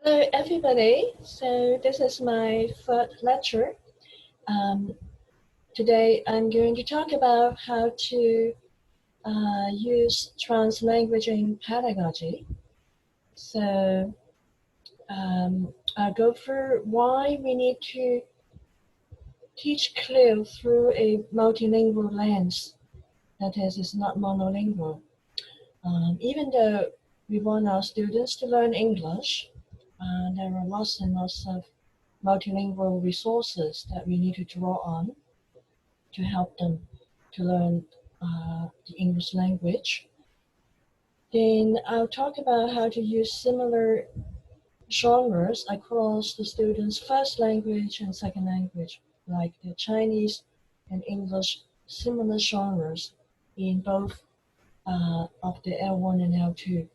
Hello, everybody. So this is my third lecture. Um, Today, I'm going to talk about how to use translanguaging pedagogy. So I'll go through why we need to teach CLIL through a multilingual lens. That is, it's not monolingual. Even though we want our students to learn English, there are lots and lots of multilingual resources that we need to draw on to help them to learn the English language. Then I'll talk about how to use similar genres across the students' first language and second language, like the Chinese and English similar genres in both of the L1 and L2.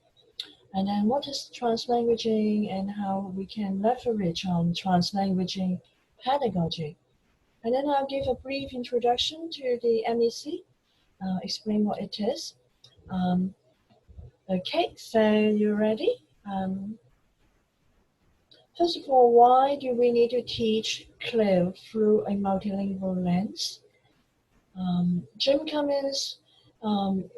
And then what is translanguaging and how we can leverage on translanguaging pedagogy. And then I'll give a brief introduction to the MEC, explain what it is. Okay, so you ready? First of all, why do we need to teach CLIL through a multilingual lens? Jim Cummins,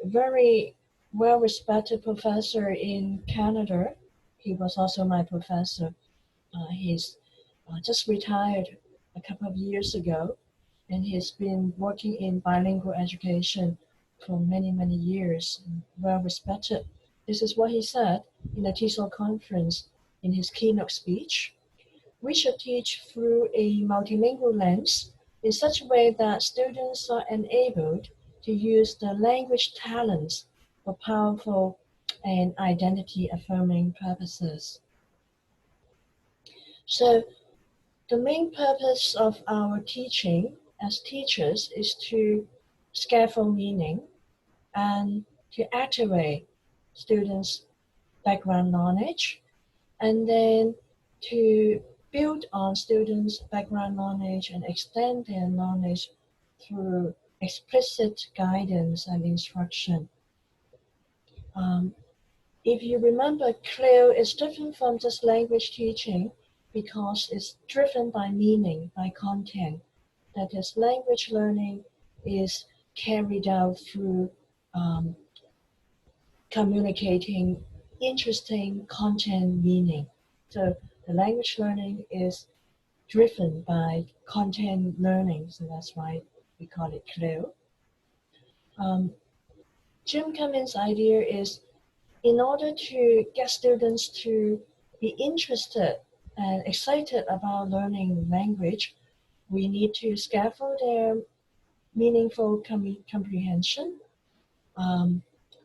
very well-respected professor in Canada. He was also my professor. He's just retired a couple of years ago, and he's been working in bilingual education for many, many years, well respected. This is what he said in the TESOL conference in his keynote speech. We should teach through a multilingual lens in such a way that students are enabled to use their language talents for powerful and identity-affirming purposes. So the main purpose of our teaching as teachers is to scaffold meaning and to activate students' background knowledge, and then to build on students' background knowledge and extend their knowledge through explicit guidance and instruction. If you remember, CLIL is different from just language teaching because it's driven by meaning, by content. That is, language learning is carried out through communicating interesting content meaning. So the language learning is driven by content learning, so that's why we call it CLIL. Jim Cummins' idea is in order to get students to be interested and excited about learning language, we need to scaffold their meaningful comprehension.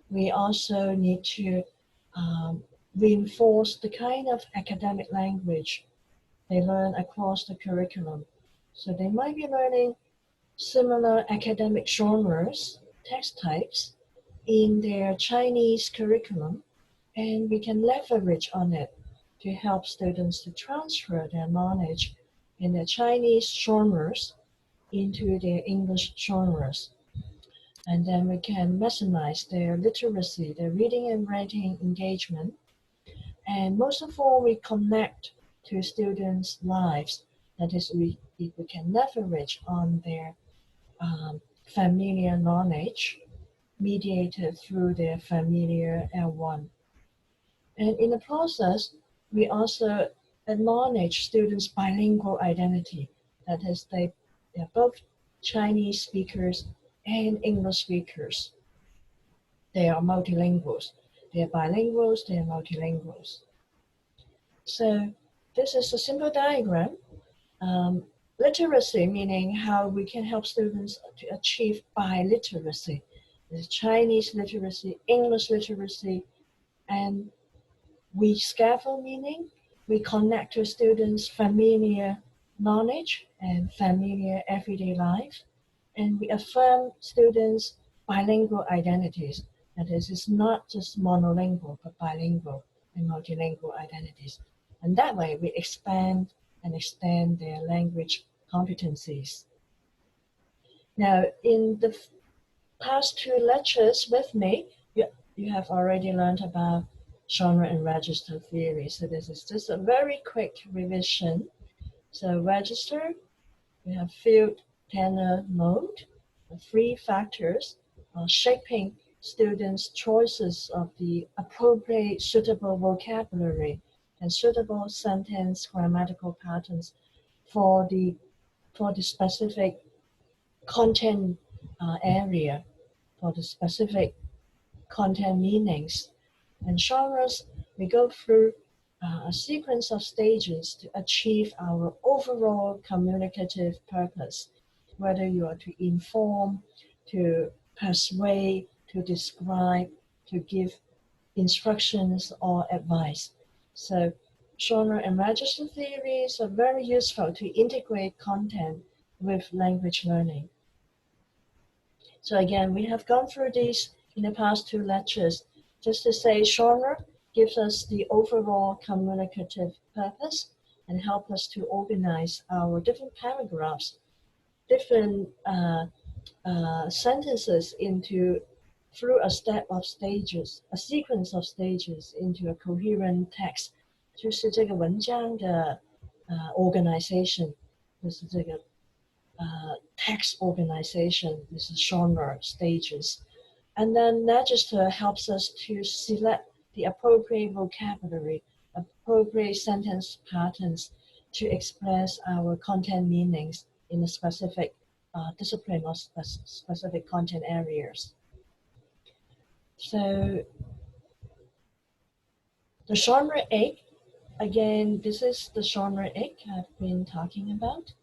We also need to reinforce the kind of academic language they learn across the curriculum. So they might be learning similar academic genres, text types, in their Chinese curriculum, and we can leverage on it to help students to transfer their knowledge in their Chinese genres into their English genres. And then we can maximize their literacy, their reading and writing engagement. And most of all, we connect to students' lives. That is, we can leverage on their familiar knowledge mediated through their familiar L1. And in the process, we also acknowledge students' bilingual identity. That is, they're both Chinese speakers and English speakers. They are multilinguals. They're bilinguals, they're multilinguals. So this is a simple diagram. Literacy, meaning how we can help students to achieve biliteracy. There's Chinese literacy, English literacy, and we scaffold meaning, we connect to students' familiar knowledge and familiar everyday life, and we affirm students' bilingual identities. That is, it's not just monolingual, but bilingual and multilingual identities. And that way, we expand and extend their language competencies. Now, in the past two lectures with me, you have already learned about genre and register theory. So this is just a very quick revision. So register, we have field, tenor, mode, the three factors shaping students' choices of the appropriate suitable vocabulary and suitable sentence grammatical patterns for the specific content area, for the specific content meanings. And genres, we go through a sequence of stages to achieve our overall communicative purpose, whether you are to inform, to persuade, to describe, to give instructions or advice. So genre and register theories are very useful to integrate content with language learning. So again, we have gone through these in the past two lectures. Just to say, genre gives us the overall communicative purpose and help us to organize our different paragraphs, different sentences into through a step of stages, a sequence of stages into a coherent text，就是这个文章的organization，就是这个text organization, this is genre stages. And then register helps us to select the appropriate vocabulary, appropriate sentence patterns to express our content meanings in a specific discipline or specific content areas. So the genre egg, again, this is the genre egg I've been talking about.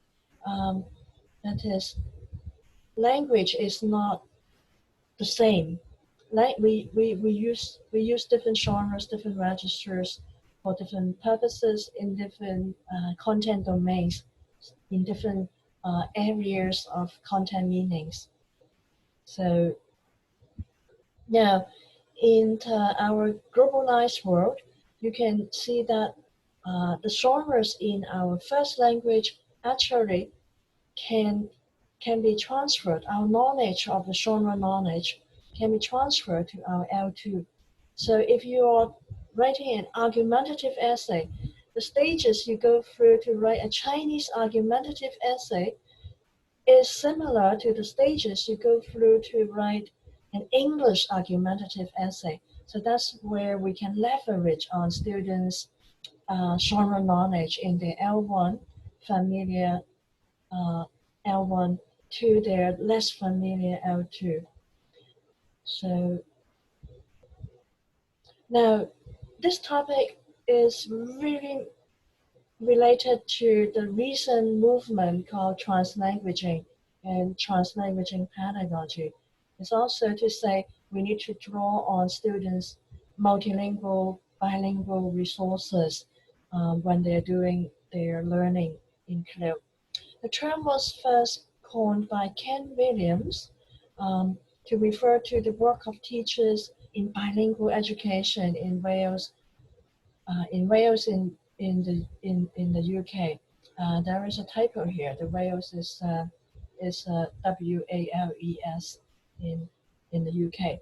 That is, language is not the same. Like we use different genres, different registers for different purposes in different content domains, in different areas of content meanings. So now, in our globalized world, you can see that the genres in our first language actually can be transferred. Our knowledge of the genre knowledge can be transferred to our L2. So if you are writing an argumentative essay, the stages you go through to write a Chinese argumentative essay is similar to the stages you go through to write an English argumentative essay. So that's where we can leverage on students' genre knowledge in the L1 familiar L1 to their less familiar L2. So now this topic is really related to the recent movement called translanguaging and translanguaging pedagogy. It's also to say we need to draw on students' multilingual, bilingual resources when they're doing their learning in CLIL. The term was first coined by Ken Williams to refer to the work of teachers in bilingual education in Wales, in the UK. There is a typo here. The Wales is WALES in the UK.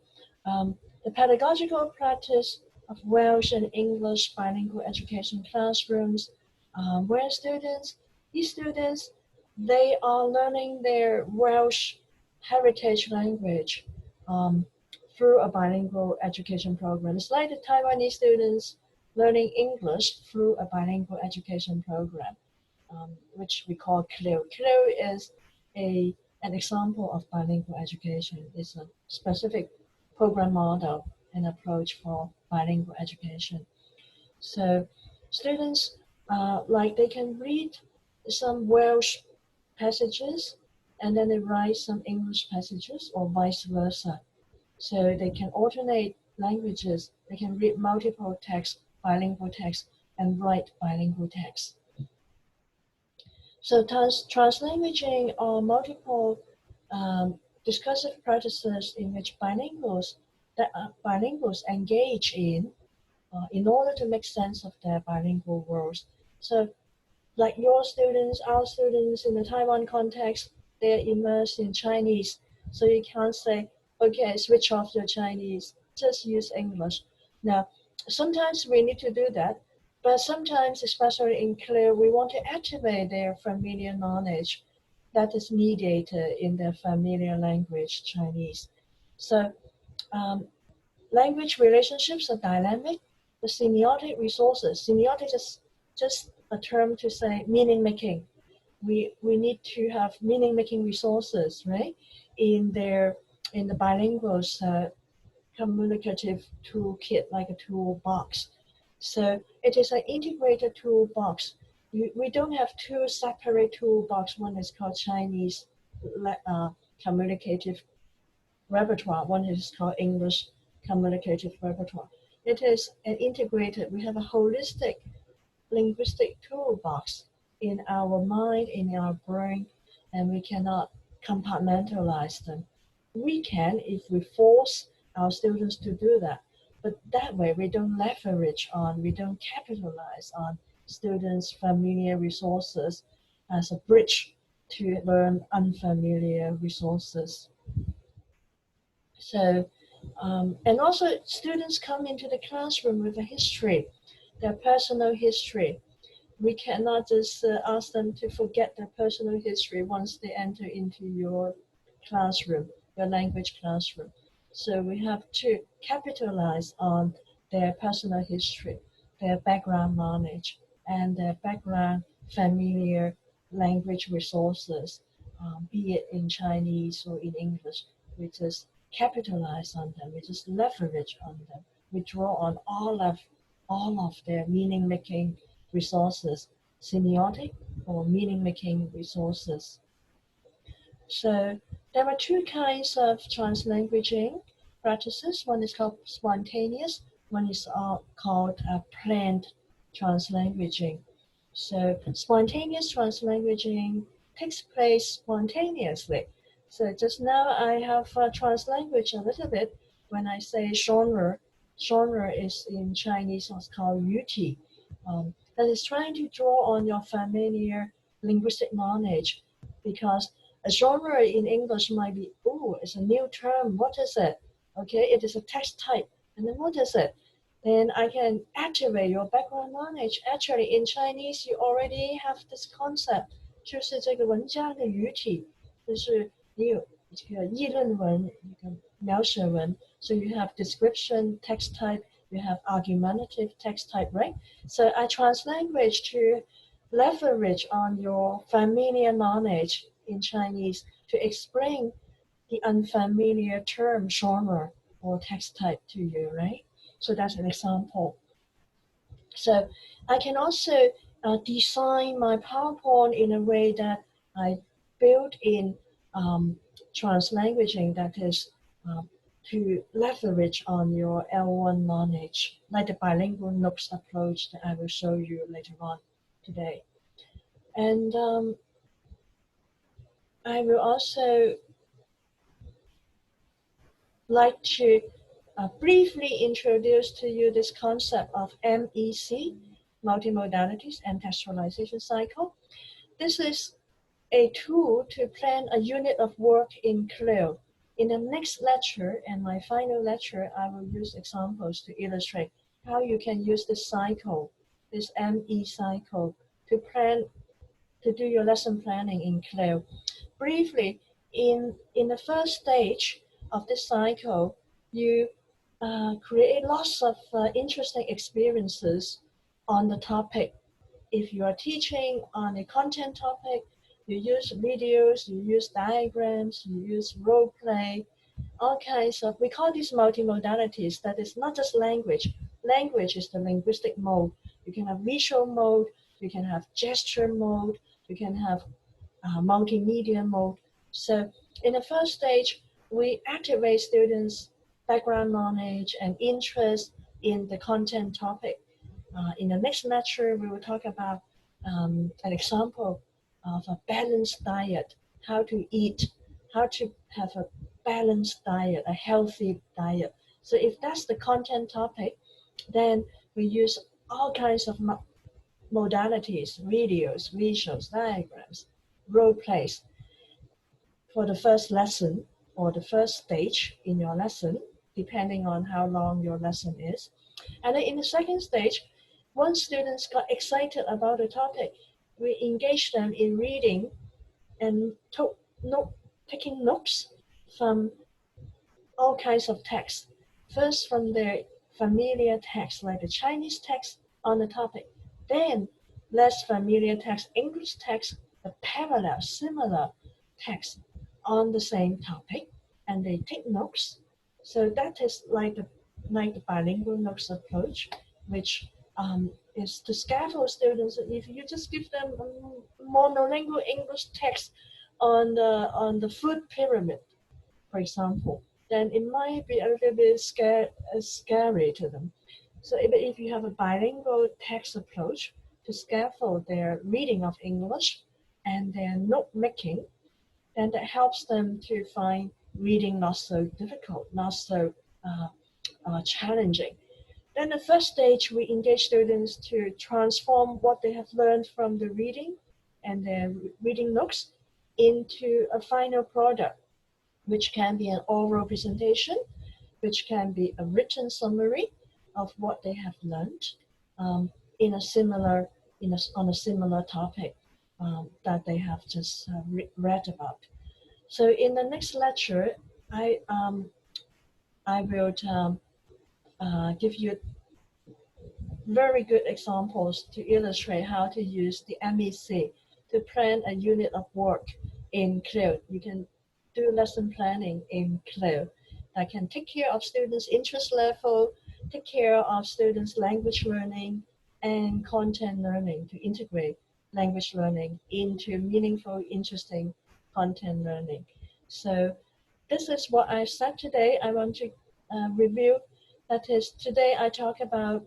The pedagogical practice of Welsh and English bilingual education classrooms, where these students, they are learning their Welsh heritage language through a bilingual education program. It's like the Taiwanese students learning English through a bilingual education program, which we call CLIL. CLIL is an example of bilingual education. It's a specific program model and approach for bilingual education. So students, like they can read some Welsh passages and then they write some English passages or vice versa. So they can alternate languages. They can read multiple texts, bilingual texts, and write bilingual texts. So translanguaging are multiple discursive practices in which bilinguals engage in order to make sense of their bilingual worlds. So like your students, our students in the Taiwan context, they're immersed in Chinese. So you can't say, okay, switch off your Chinese, just use English. Now, sometimes we need to do that, but sometimes, especially in CLIL, we want to activate their familiar knowledge that is mediated in their familiar language, Chinese. So um, language relationships are dynamic. The semiotic resources, semiotic is just a term to say meaning making. We need to have meaning making resources, right? In their in the bilingual communicative toolkit, like a toolbox. So it is an integrated toolbox. We don't have two separate toolbox. One is called Chinese communicative repertoire. One is called English communicative repertoire. It is an integrated. We have a holistic linguistic toolbox in our mind, in our brain, and we cannot compartmentalize them. We can if we force our students to do that, but that way we don't capitalize on students' familiar resources as a bridge to learn unfamiliar resources. So, and also students come into the classroom with a history, their personal history. We cannot just ask them to forget their personal history once they enter into your classroom, your language classroom. So we have to capitalize on their personal history, their background knowledge, and their background familiar language resources, be it in Chinese or in English. We just capitalize on them. We just leverage on them. We draw on all of their meaning making resources, semiotic or meaning making resources. So there are two kinds of translanguaging practices. One is called spontaneous, one is called planned translanguaging. So spontaneous translanguaging takes place spontaneously. So just now I have translanguaged a little bit when I say genre. Genre is in Chinese what's called yuti. That is trying to draw on your familiar linguistic knowledge, because a genre in English might be, oh, it's a new term. What is it? Okay, it is a text type. And then what is it? Then I can activate your background knowledge. Actually, in Chinese, you already have this concept，就是这个文家的语体，就是你有这个议论文，一个描写文。So you have description text type, you have argumentative text type, right? So I translanguage to leverage on your familiar knowledge in Chinese to explain the unfamiliar term genre or text type to you, right? So that's an example. So I can also design my PowerPoint in a way that I build in translanguaging, that is to leverage on your L1 knowledge, like the bilingual notes approach that I will show you later on today. And I will also like to briefly introduce to you this concept of MEC, multimodalities and textualization cycle. This is a tool to plan a unit of work in CLIL. In the next lecture and my final lecture, I will use examples to illustrate how you can use this cycle, this ME cycle, to plan, to do your lesson planning in CLIL. Briefly, in the first stage of this cycle, you create lots of interesting experiences on the topic. If you are teaching on a content topic, you use videos, you use diagrams, you use role play, all kinds of, we call these multimodalities. That is not just language. Language is the linguistic mode. You can have visual mode, you can have gesture mode, you can have multimedia mode. So in the first stage, we activate students' background knowledge and interest in the content topic. In the next lecture, we will talk about an example of a balanced diet, how to eat, how to have a balanced diet, a healthy diet. So if that's the content topic, then we use all kinds of modalities, videos, visuals, diagrams, role plays for the first lesson or the first stage in your lesson, depending on how long your lesson is. And then in the second stage, once students got excited about the topic, we engage them in reading and taking notes from all kinds of texts. First from their familiar text, like the Chinese text on the topic, then less familiar text, English text, the parallel, similar text on the same topic, and they take notes. So that is like the bilingual notes approach, which is to scaffold students. If you just give them monolingual English text on the food pyramid, for example, then it might be a little bit scary to them. So if you have a bilingual text approach to scaffold their reading of English and their note making, then that helps them to find reading not so difficult, not so challenging. Then the first stage, we engage students to transform what they have learned from the reading and their reading notes into a final product, which can be an oral presentation, which can be a written summary of what they have learned in a similar on a similar topic that they have just read about. So in the next lecture, I will give you very good examples to illustrate how to use the MEC to plan a unit of work in CLIL. You can do lesson planning in CLIL that can take care of students' interest level, take care of students' language learning and content learning, to integrate language learning into meaningful, interesting content learning. So this is what I said today. I want to review. That is, today I talk about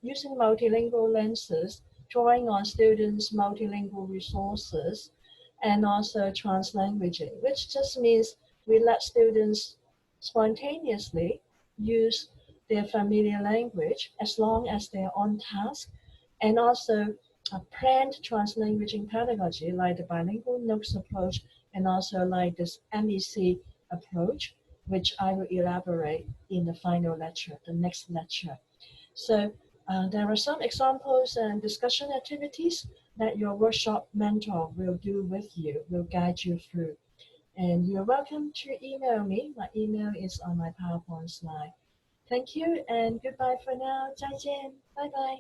using multilingual lenses, drawing on students' multilingual resources, and also translanguaging, which just means we let students spontaneously use their familiar language as long as they're on task, and also a planned translanguaging pedagogy like the bilingual notes approach and also like this MEC approach, which I will elaborate in the final lecture, the next lecture. So there are some examples and discussion activities that your workshop mentor will do with you, will guide you through. And you're welcome to email me. My email is on my PowerPoint slide. Thank you and goodbye for now. 再见. Bye bye.